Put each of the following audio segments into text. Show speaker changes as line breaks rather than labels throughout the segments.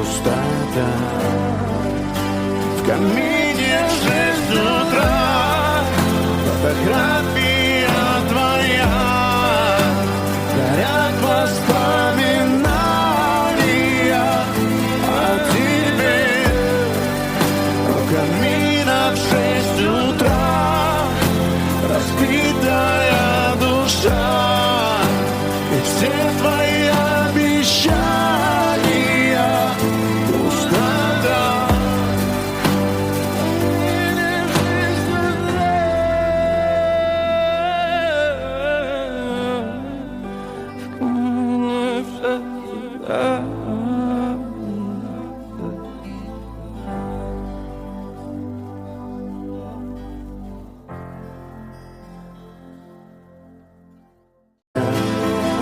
пустота. В камине 6 утра, фотография твоя, горят воспоминания о тебе. У камина в 6 утра разбитая душа, и все твои обещания пустота.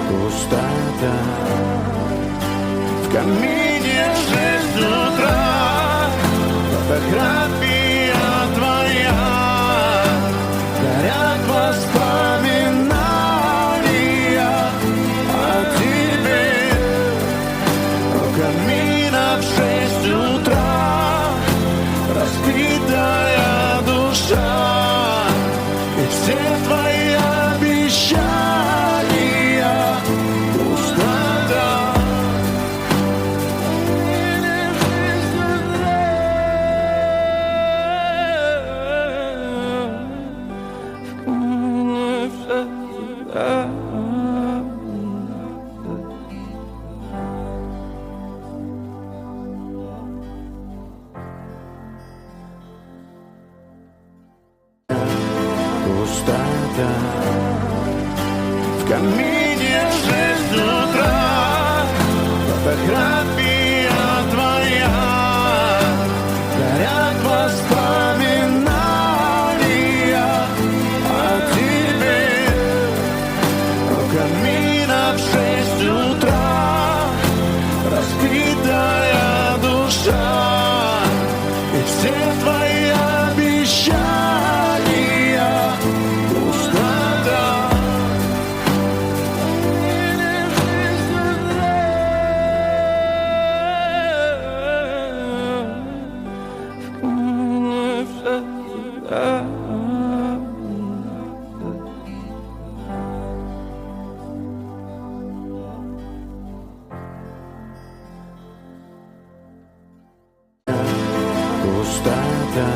Пустота. В камине 6 утра, фотография твоя, горят воспоминания о тебе. У камина в 6 утра разбитая душа, и все твои обещания пустота. Пустота. В камине 6 утра, фотография твоя, горят воспоминания о тебе. У камина в 6 утра разбитая душа, и все твои обещания пустота. Пустота.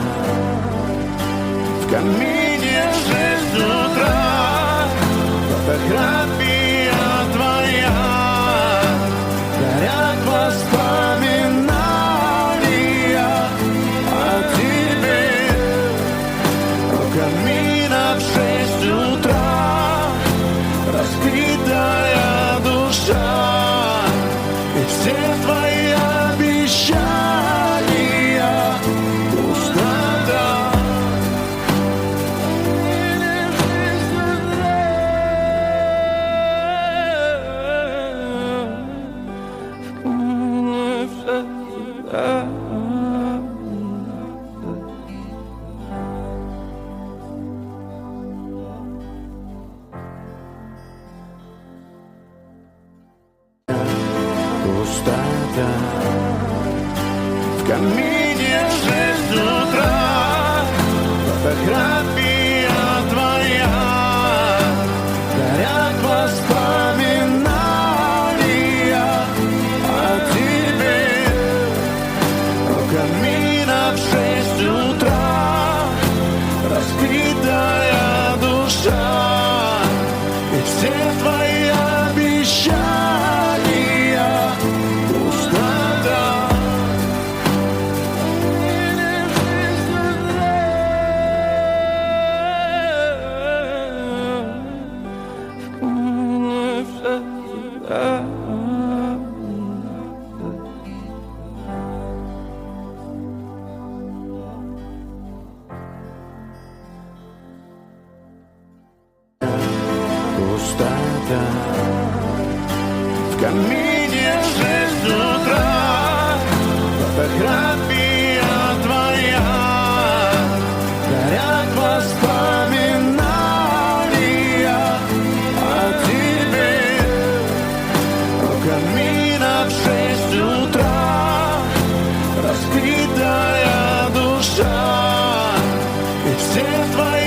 В камине 6 утра, фотография твоя, горят воспоминания о тебе. У камина в 6 утра разбитая душа, и все твои обещания пустота. Пустота. В камине 6 утра, фотография твоя, горят воспоминания о тебе. У камина в 6 утра разбитая душа, и все твои обещания пустота. Пустота. В камине 6 утра, фотография твоя, горят воспоминания о тебе. У камина в 6 утра Жизнь твоя